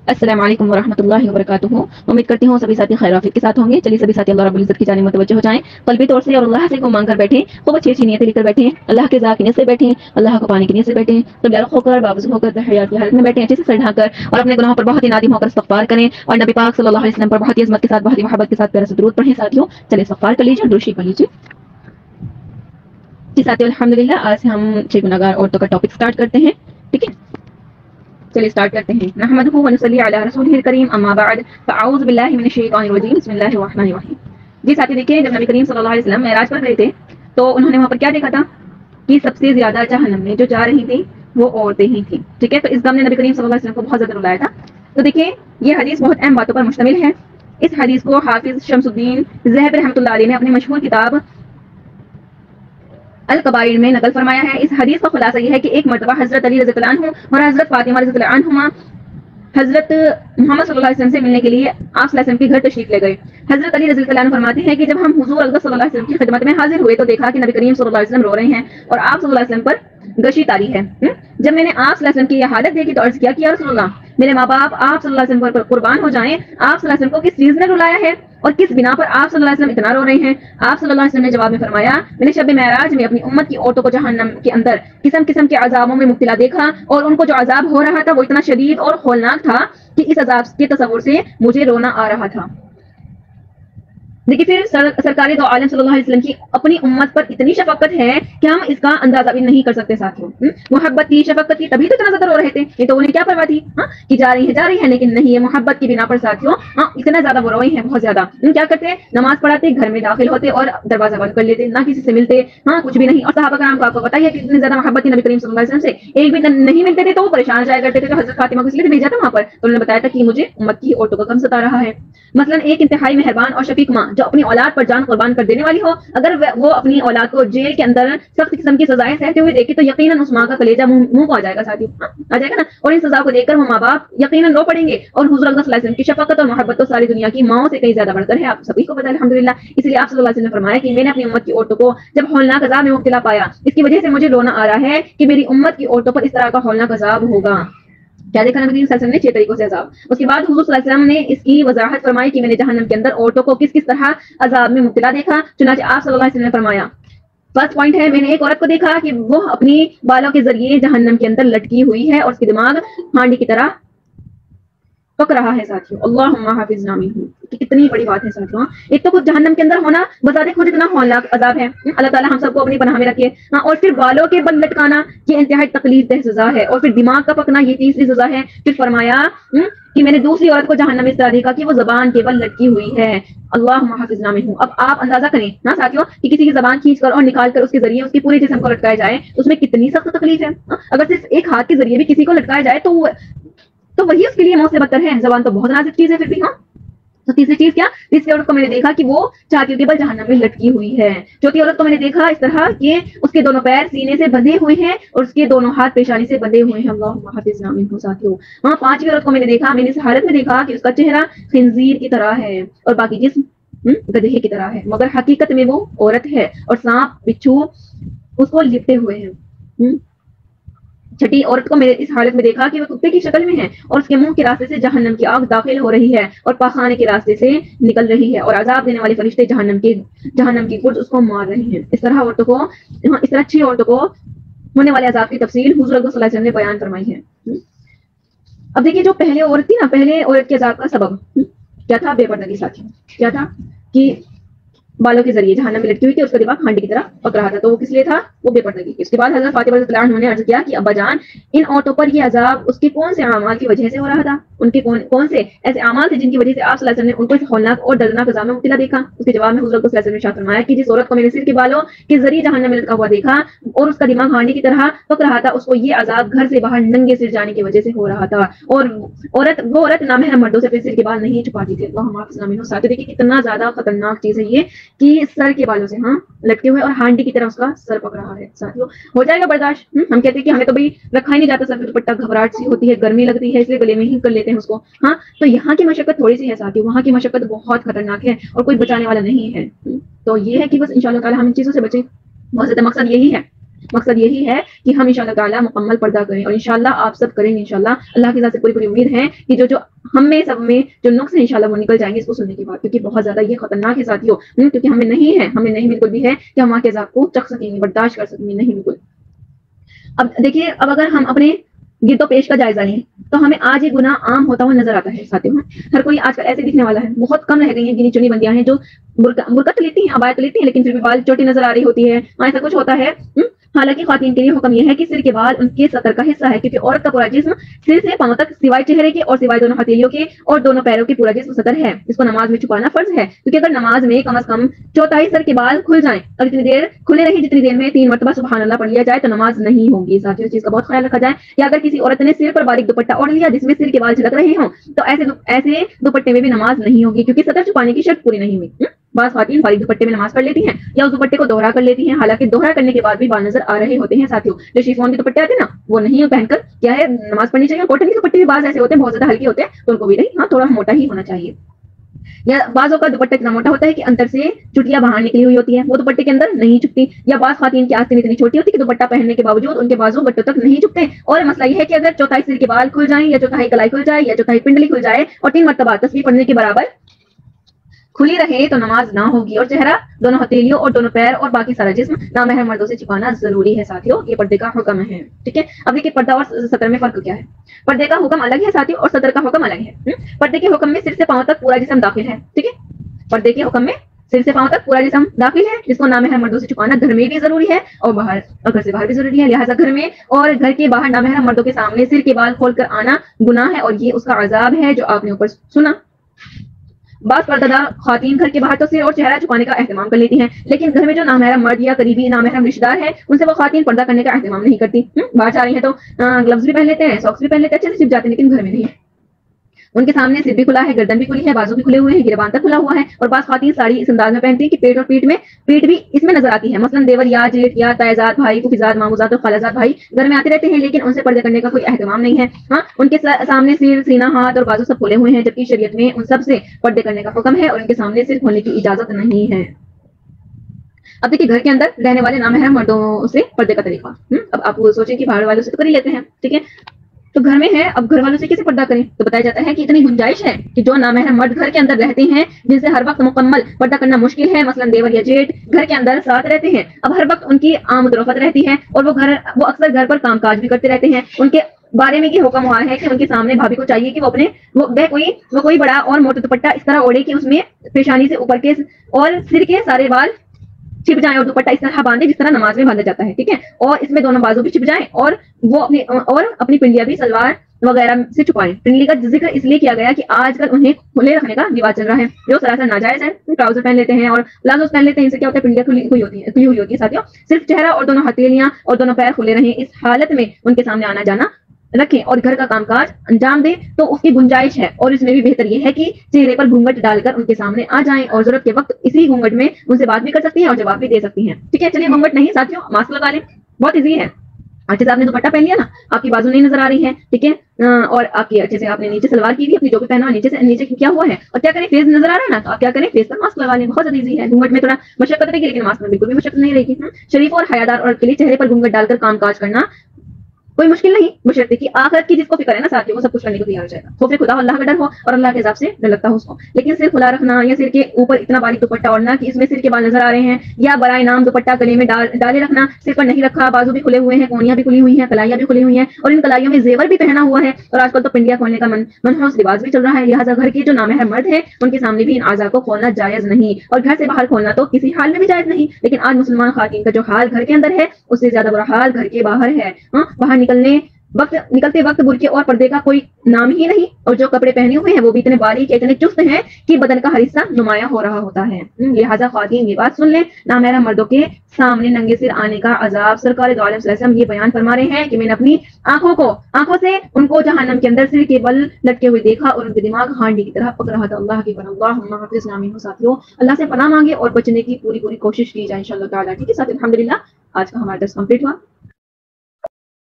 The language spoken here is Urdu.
السلام علیکم ورحمۃ اللہ وبرکاتہ. امید کرتی ہوں سبھی ساتھی خیر عافیت کے ساتھ ہوں گے. چلیے سبھی ساتھی اللہ رب العزت کی جانب متوجہ ہو جائیں. قلبی طور سے اور اللہ سے کو مانگ کر بیٹھیں. خوب اچھی اچھی نیتیں لے کر بیٹھیں. اللہ کے ذات کی نیت سے بیٹھیں. اللہ کو پانے کی نیت سے بیٹھیں. تو بیرق ہو کر باوضو ہو کر تحیات کی حالت میں بیٹھیں. اچھے سے سر ڈھا کر اور اپنے گناہوں پر بہت ہی نادم ہو کر استغفار کریں اور نبی پاک صلی اللہ علیہ وسلم پر بہت ہی عظمت کے ساتھ بہت ہی محبت کے ساتھ پیارا سا درود پڑھیں. ساتھیوں چلیے استغفار کر لیجیے اور درود شریف پڑھ لیجیے. جی ساتھیوں الحمدللہ آج سے ہم 6 گناہگار عورتوں کا ٹاپک سٹارٹ کرتے ہیں. ٹھیک ہے چلیے اسٹارٹ کرتے ہیں. نحمدہ ونصلی علی رسولہ الکریم اما بعد فاعوذ باللہ من الشیطان الرجیم بسم اللہ الرحمن الرحیم. جی ساتھی دیکھیں جب نبی کریم صلی اللہ علیہ وسلم معراج پر گئے تھے تو انہوں نے وہاں پر کیا دیکھا تھا کہ سب سے زیادہ جہنم میں جو جا رہی تھی وہ عورتیں ہی تھیں. ٹھیک ہے تو اس غم نے نبی کریم صلی اللہ علیہ وسلم کو بہت زیادہ رلایا تھا. تو دیکھیں یہ حدیث بہت اہم باتوں پر مشتمل ہے. اس حدیث کو حافظ شمس الدین ذہبی رحمۃ اللہ علیہ نے اپنی مشہور کتاب الکبائر میں نقل فرمایا ہے. اس حدیث کا خلاصہ یہ ہے کہ ایک مرتبہ حضرت علی رضی اللہ عنہ اور حضرت فاطمہ رضی اللہ عنہما حضرت محمد صلی اللہ علیہ وسلم سے ملنے کے لیے آپ صلی اللہ علیہ وسلم کے گھر تشریف لے گئے. حضرت علی رضی اللہ عنہ فرماتے ہیں کہ جب ہم حضور اقدس صلی اللہ علیہ وسلم کی خدمت میں حاضر ہوئے تو دیکھا کہ نبی کریم صلی اللہ علیہ وسلم رو رہے ہیں اور آپ صلی اللہ علیہ وسلم پر غشی تاری ہے. جب میں نے آپ صلی اللہ علیہ وسلم کی یہ حالت دیکھی تو عرض کیا کہ یا رسول اللہ میرے ماں باپ آپ صلی اللہ علیہ وسلم پر قربان ہو جائیں. آپ صلی اللہ علیہ وسلم کو کس چیز نے رلایا ہے اور کس بنا پر آپ صلی اللہ علیہ وسلم اتنا رو رہے ہیں؟ آپ صلی اللہ علیہ وسلم نے جواب میں فرمایا میں نے شب معراج میں اپنی امت کی عورتوں کو جہنم کے اندر قسم قسم کے عذابوں میں مبتلا دیکھا اور ان کو جو عذاب ہو رہا تھا وہ اتنا شدید اور ہولناک تھا کہ اس عذاب کے تصور سے مجھے رونا آ رہا تھا. دیکھیے پھر سرکار دو عالم صلی اللہ علیہ وسلم کی اپنی امت پر اتنی شفقت ہے کہ ہم اس کا اندازہ بھی نہیں کر سکتے. ساتھیوں محبت کی شفقت کی تبھی تو اتنا زیادہ رو رہے تھے. یہ تو انہیں کیا پرواہ تھی کہ جا رہی ہے لیکن نہیں یہ محبت کی بنا پر ساتھیوں اتنا زیادہ وہ روئے ہیں بہت زیادہ. کیا کرتے ہیں نماز پڑھاتے گھر میں داخل ہوتے اور دروازہ بند کر لیتے نہ کسی سے ملتے کچھ بھی نہیں. اور صحابہ کرام کو آپ کو پتہ ہے کہ اتنی زیادہ محبت تھی نبی کریم صلی اللہ علیہ وسلم سے ایک بھی نہیں ملتے تھے تو وہ پریشان جایا کرتے تھے. تو حضرت فاطمہ کو اس لیے بھیجا تھا وہاں پر تو انہوں نے بتایا تھا کہ مجھے امت کی عورتوں کا غم ستا رہا ہے. مثلا ایک انتہائی مہربان اور شفیق ماں جو اپنی اولاد پر جان قربان کر دینے والی ہو اگر وہ اپنی اولاد کو جیل کے اندر سخت قسم کی سزائیں سہتے ہوئے دیکھے تو یقیناً اس ماں کا کلیجہ منہ کو آ جائے گا. ساتھی آ جائے گا نا. اور ان سزا کو دیکھ کر وہ ماں باپ یقیناً رو پڑیں گے. اور حضور صلی اللہ علیہ وسلم کی شفقت اور محبت تو ساری دنیا کی ماؤں سے کہیں زیادہ بڑھ کر ہے. آپ سبھی کو پتہ ہے الحمدللہ. اس لیے آپ صلی اللہ علیہ وسلم نے فرمایا کہ میں نے اپنی امت کی عورتوں کو جب ہولناک عذاب میں مبتلا پایا اس کی وجہ سے مجھے رونا آ رہا ہے کہ میری امت کی عورتوں پر اس طرح کا ہولناک عذاب ہوگا. کیا دیکھا نبی صلی اللہ علیہ وسلم نے 6 طریقوں سے عذاب. اس کے بعد حضور صلی اللہ علیہ وسلم نے اس کی وضاحت فرمائی کہ میں نے جہنم کے اندر عورتوں کو کس کس طرح عذاب میں مبتلا دیکھا. چنانچہ آپ صلی اللہ علیہ وسلم نے فرمایا فرسٹ پوائنٹ ہے میں نے ایک عورت کو دیکھا کہ وہ اپنی بالوں کے ذریعے جہنم کے اندر لٹکی ہوئی ہے اور اس کی دماغ ہانڈی کی طرح پک رہا ہے. ساتھیوں اللہم حافظنا منہ کتنی بڑی بات ہے ساتھیوں. ایک تو خود جہنم کے اندر ہونا بذات خود اتنا ہولناک عذاب ہے. اللہ تعالیٰ ہم سب کو اپنی پناہ میں رکھے. اور پھر بالوں کے بل لٹکانا یہ انتہائی تکلیف دہ سزا ہے. اور پھر دماغ کا پکنا یہ تیسری سزا ہے. پھر فرمایا کہ میں نے دوسری عورت کو جہنم میں اس طرح دیکھا کہ وہ زبان کے بل لٹکی ہوئی ہے. اللہم حافظنا منہ. اب آپ اندازہ کریں نا ساتھیوں کہ کسی کی زبان کھینچ کر اور نکال کر اس کے ذریعے اس کے پورے جسم کو لٹکایا جائے اس میں کتنی سخت تکلیف ہے. اگر صرف ایک ہاتھ کے ذریعے بھی کسی کو لٹکایا جائے تو وہی اس کے لیے موت سے بدتر ہے. زبان تو بہت نازک چیز ہے پھر بھی. تو تیسری چیز کیا؟ تیسری عورت کو میں نے دیکھا کہ وہ چھاتیوں کے بل جہنم میں لٹکی ہوئی ہے. چوتھی عورت کو میں نے دیکھا اس طرح کہ اس کے دونوں پیر سینے سے بندھے ہوئے ہیں اور اس کے دونوں ہاتھ پیشانی سے بندھے ہوئے ہیں. اللہم حافظنا منہ. ساتھیوں پانچویں عورت کو میں نے دیکھا میں نے اس حالت میں دیکھا کہ اس کا چہرہ خنزیر کی طرح ہے اور باقی جسم گدھے کی طرح ہے مگر حقیقت میں وہ عورت ہے اور سانپ بچھو اس کو لپٹے ہوئے ہیں. چھٹی عورت کو میں نے اس حالت میں دیکھا کہ وہ کتے کی شکل میں ہے اور اس کے منہ کے راستے سے جہنم کی آگ داخل ہو رہی ہے اور پاخانے کے راستے سے نکل رہی ہے اور عذاب دینے والے فرشتے جہنم کی گرد اس کو مار رہے ہیں. اس طرح اچھی عورتوں کو ہونے والے عذاب کی تفصیل حضور صلی اللہ علیہ وسلم نے بیان فرمائی ہے. اب دیکھیے جو پہلے عورت تھی نا پہلے عورت کے عذاب کا سبب کیا تھا؟ بے پردگی. ساتھی کیا تھا کہ بالوں کے ذریعے جہنم میں لٹکی ہوئی تھی اور اس کا دماغ ہانڈی کی طرح پک رہا تھا. تو وہ کس لیے تھا؟ وہ بے پردگی. اس کے بعد حضرت فاطمہ رضی اللہ عنہا نے عرض کیا کہ ابا جان ان عورتوں پر یہ عذاب اس کے کون سے اعمال کی وجہ سے ہو رہا تھا؟ ان کے کون سے ایسے اعمال تھے جن کی وجہ سے آپ صلی اللہ علیہ وسلم نے ان کو ہولناک اور دردناک عذاب میں مبتلا دیکھا؟ اس کے جواب میں حضور صلی اللہ علیہ وسلم نے ارشاد فرمایا کہ جس عورت کو میں نے سر کے بالوں کے ذریعے جہنم میں لٹکا ہوا دیکھا اور اس کا دماغ ہانڈی کی طرح پک رہا تھا اس کو یہ عذاب گھر سے باہر ننگے سر جانے کی وجہ سے ہو رہا تھا. اور وہ عورت نامحرم مردوں سے اپنے سر کے بال نہیں چھپاتی تھی. اللہم حافظنا منہ. ساتھ دیکھیے کتنا زیادہ خطرناک چیز ہے یہ کہ سر کے بالوں سے لٹکے ہوئے اور ہانڈی کی طرح اس کا سر پک رہا ہے. ساتھیوں ہو جائے گا برداشت؟ ہم کہتے ہیں کہ ہمیں تو بھائی رکھا ہی نہیں جاتا سر پہ دوپٹہ گھبراہٹ سی ہوتی ہے گرمی لگتی ہے اس لیے گلے میں ہی کر لیتے ہیں اس کو. تو یہاں کی مشقت تھوڑی سی ہے ساتھیوں. وہاں کی مشقت بہت خطرناک ہے اور کوئی بچانے والا نہیں ہے. تو یہ ہے کہ بس انشاءاللہ تعالی ہم ان چیزوں سے بچیں. بہت زیادہ مقصد یہی ہے مقصد یہی ہے کہ ہم انشاءاللہ تعالیٰ مکمل پردہ کریں، اور انشاءاللہ آپ سب کریں گے انشاءاللہ. اللہ کی ذات سے پوری امید ہے کہ جو ہم میں سب میں جو نقص ہے انشاءاللہ وہ نکل جائیں گے اس کو سننے کے بعد، کیونکہ بہت زیادہ یہ خطرناک ہے ساتھیوں، کیونکہ ہمیں نہیں بالکل بھی ہے کہ ہم وہاں کے عذاب کو چکھ سکیں گے، برداشت کر سکیں گے، نہیں بالکل. اب دیکھیے، اب اگر ہم اپنے گرد و پیش کا جائزہ لیں تو ہمیں آج یہ گناہ عام ہوتا ہوا نظر آتا ہے ساتھیوں. ہر کوئی آج کل ایسے دکھنے والا ہے، بہت کم رہ گئی ہیں گنی چنی بندیاں ہیں جو برقع تو لیتی ہیں، عبایت تو لیتی ہیں، لیکن پھر بھی بال چوٹی نظر آ رہی ہوتی ہے، ایسا کچھ ہوتا ہے. حالانکہ خواتین کے لیے حکم یہ ہے کہ سر کے بال ان کے سطر کا حصہ ہے، کیونکہ عورت کا پورا جسم سر سے پاؤں تک سوائے چہرے کے اور سوائے دونوں ہتھیلیوں کے اور دونوں پیروں کے پورا جسم سطر ہے. اس کو نماز میں چھپانا فرض ہے، کیونکہ اگر نماز میں کم از کم چوتھائی سر کے بال کھل جائیں اور اتنی دیر کھلے رہے جتنی دیر میں 3 مرتبہ سبحان اللہ پڑھ لیا جائے تو نماز نہیں ہوگی. ساتھیوں، اس چیز کا بہت خیال رکھا جائے. یا اگر کسی عورت نے سر پر باریک دوپٹہ اوڑھ لیا جس میں سر کے بال چھلک رہے ہوں تو ایسے دوپٹے میں بھی نماز نہیں ہوگی، کیونکہ سطر چھپانے کی شرط پوری نہیں ہوئی. بعض خواتین باریک دوپٹے میں نماز پڑھ لیتی ہیں یا اس دوپٹے کو دوہرا کر لیتی ہیں، حالانکہ دوہرا کرنے کے بعد بھی بال نظر آ رہے ہوتے ہیں. ساتھیوں، جو شیفون کے دوپٹے آتے ہیں نا وہ نہیں پہن کر کیا ہے نماز پڑھنی چاہیے. کاٹن کے دوپٹے بھی بعض ایسے ہوتے ہیں بہت زیادہ ہلکے ہوتے ہیں تو ان کو بھی نہیں، تھوڑا موٹا ہی ہونا چاہیے. یا بعضوں کا دوپٹہ اتنا موٹا ہوتا ہے کہ اندر سے چٹیاں باہر نکلی ہوئی ہوتی ہیں، وہ دوپٹے کے اندر نہیں چپتی. یا بعض خواتین کی آستین اتنی چھوٹی ہوتی ہے کہ دوپٹہ پہننے کے باوجود ان کے بازو گٹوں تک نہیں چپتے. اور مسئلہ یہ ہے کہ اگر چوتھائی سر کے بال کھل جائیں یا چوتھائی کلائی کھل جائے یا چوتھائی پنڈلی کھل جائے اور 3 مرتبہ تسبیح پڑھنے کے برابر کھلی رہے تو نماز نہ ہوگی. اور چہرہ، دونوں ہتھیلیوں اور دونوں پیر اور باقی سارا جسم نامحرم مردوں سے چھپانا ضروری ہے. ساتھیوں، یہ پردے کا حکم ہے. ٹھیک ہے، اب دیکھیے پردہ اور سطر میں فرق کیا ہے. پردے کا حکم الگ ہے ساتھیوں اور سطر کا حکم الگ ہے. پردے کے حکم میں سر سے پاؤں تک پورا جسم داخل ہے. ٹھیک ہے، پردے کے حکم میں سر سے پاؤں تک پورا جسم داخل ہے، جس کو نامحرم مردوں سے چھپانا گھر میں بھی ضروری ہے اور باہر اور گھر سے باہر بھی ضروری ہے. لہٰذا گھر میں اور گھر کے باہر نامحرم مردوں کے سامنے سر کے بال کھول کر آنا گناہ ہے، اور یہ اس کا عذاب ہے جو آپ نے اوپر سنا. بعض پردہ دار خواتین گھر کے باہر تو سر اور چہرہ چھپانے کا اہتمام کر لیتی ہیں، لیکن گھر میں جو نامحرم مرد یا قریبی نامحرم رشتہ دار ہے ان سے وہ خواتین پردہ کرنے کا اہتمام نہیں کرتی. باہر جا رہی ہیں تو گلوز بھی پہن لیتے ہیں، ساکس بھی پہن لیتے ہیں، اچھے سے چھپ جاتے ہیں، لیکن گھر میں نہیں ہے. ان کے سامنے سر بھی کھلا ہے، گردن بھی کھلی ہے، بازو بھی کھلے ہوئے ہیں، گریبان تک کھلا ہوا ہے. اور بعض خواتین ساڑی اس انداز میں پہنتی ہیں کہ پیٹ اور پیٹ بھی اس میں نظر آتی ہے. مثلا دیور یا جیٹ یا تائزاد بھائی، پھوپھیزاد، ماموزاد اور خالازاد بھائی گھر میں آتے رہتے ہیں، لیکن ان سے پردے کرنے کا کوئی اہتمام نہیں ہے. ہاں، ان کے سامنے سر، سینہ، ہاتھ اور بازو سب کھلے ہوئے ہیں، جبکہ شریعت میں ان سب سے پردے کرنے کا حکم ہے اور ان کے سامنے سر کھولنے کی اجازت نہیں ہے. اب دیکھیے گھر کے اندر رہنے والے نامحرم مردوں سے پردے کا طریقہ. اب آپ سوچیں کہ باہر والوں سے تو کر ہی لیتے ہیں، ٹھیک ہے، تو گھر میں ہے، اب گھر والوں سے کیسے پردہ کریں؟ تو بتایا جاتا ہے کہ اتنی گنجائش ہے کہ جو نامحرم مرد گھر کے اندر رہتے ہیں جن سے ہر وقت مکمل پردہ کرنا مشکل ہے، مثلا دیور یا جیٹ گھر کے اندر ساتھ رہتے ہیں، اب ہر وقت ان کی آمد و رفت رہتی ہے اور وہ اکثر گھر پر کام کاج بھی کرتے رہتے ہیں. ان کے بارے میں یہ حکم ہوا ہے کہ ان کے سامنے بھابھی کو چاہیے کہ وہ کوئی بڑا اور موٹا دوپٹہ اس طرح اوڑھے کہ اس میں پیشانی سے اوپر کے اور سر کے سارے بال چھپ جائیں اور دوپٹہ اس طرح باندھے جس طرح نماز میں باندھا جاتا ہے. ٹھیک ہے، اور اس میں دونوں بازو بھی چھپ جائیں اور وہ اپنی پنڈلیاں بھی سلوار وغیرہ سے چھپائیں. پنڈلی کا ذکر اس لیے کیا گیا کہ آج کل انہیں کھلے رکھنے کا رواج چل رہا ہے جو سراسر ناجائز ہے. ٹراؤزر پہن لیتے ہیں اور پلازوز پہن لیتے ہیں، ان سے کیا ہوتا ہے پنڈلیاں کھلی ہوئی ہوتی ہے. ساتھیوں، صرف چہرہ اور دونوں ہتھیلیاں اور دونوں پیر کھلے رہیں، اس حالت میں ان کے سامنے آنا جانا رکھیں اور گھر کا کام کاج انجام دیں تو اس کی گنجائش ہے. اور اس میں بھی بہتر یہ ہے کہ چہرے پر گھونگھٹ ڈال کر ان کے سامنے آ جائیں اور ضرورت کے وقت اسی گھونگھٹ میں ان سے بات بھی کر سکتی ہیں اور جواب بھی دے سکتی ہیں. ٹھیک ہے، چلیے گھونگھٹ نہیں ساتھیوں، ماسک لگا لیں، بہت ایزی ہے. اچھے سے آپ نے دوپٹہ پہن لیا نا، آپ کی بازو نہیں نظر آ رہی ہے، ٹھیک ہے، اور آپ کی اچھے سے آپ نے نیچے سلوار کی ہوئی اپنی جو بھی پہنا نیچے کیا ہوا ہے اور کیا کریں فیس نظر آ رہا ہے نا تو آپ کیا کریں فیس پر ماسک لگا لیں. بہت زیادہ ایزی ہے. گھونگھٹ میں تھوڑا مشقت رہے گی لیکن ماسک میں بالکل بھی مشقت نہیں رہے گی. شریف اور حیادار عورت کے لیے چہرے پر گھونگھٹ ڈال کر کام کاج کرنا کوئی مشکل نہیں، بشرطے کہ آخرت کی جس کو فکر ہے نا ساتھیوں وہ سب کچھ کرنے کو تیار ہو جائے گا. خوف خدا اللہ کا ڈر ہو اور اللہ کے حساب سے ڈر لگتا ہو اس کو. لیکن سر کھلا رکھنا یا سر کے اوپر اتنا باریک دوپٹہ اوڑھنا کہ اس میں سر کے بال نظر آ رہے ہیں، یا برائے نام دوپٹہ گلے میں ڈالے رکھنا، سر پر نہیں رکھا، بازو بھی کھلے ہوئے ہیں، کونیاں بھی کھلی ہوئی ہیں، کلائیاں بھی کھلی ہوئی ہیں اور ان کلائیوں میں زیور بھی پہنا ہوا ہے. اور آج کل تو پنڈیاں کھولنے کا منحوس رواج بھی چل رہا ہے. لہٰذا گھر کے جو نامحرم مرد ہیں ان کے سامنے بھی ان اعضاء کو کھولنا جائز نہیں، اور گھر سے باہر کھولنا تو کسی حال میں بھی جائز نہیں. لیکن آج مسلمان خواتین کا جو حال گھر کے اندر ہے اس سے زیادہ برا حال گھر کے باہر ہے. باہر نکلتے وقت برقعے اور پردے کا کوئی نام ہی نہیں، اور جو کپڑے پہنے ہوئے ہیں وہ بھی اتنے باریک اتنے چست ہیں کہ بدن کا ہر حصہ نمایاں ہو رہا ہوتا ہے. لہٰذا خواتین یہ بات سن لیں، نامحرم مردوں کے سامنے ننگے سر آنے کا عذاب سرکار دو عالم صلی اللہ علیہ وسلم یہ بیان فرما رہے ہیں کہ میں نے اپنی آنکھوں سے ان کو جہنم کے اندر سر کے بل لٹکے ہوئے دیکھا اور ان کے دماغ ہانڈی کی طرح پک رہا تھا. اللہ کی پناہ، اللہم حافظنا منہ. ساتھیوں، اللہ سے پناہ مانگے اور بچنے کی پوری کوشش کی جائے انشاءاللہ تعالیٰ. ٹھیک ہے ساتھیوں، الحمدللہ آج کا ہمارا درس کمپلیٹ ہوا.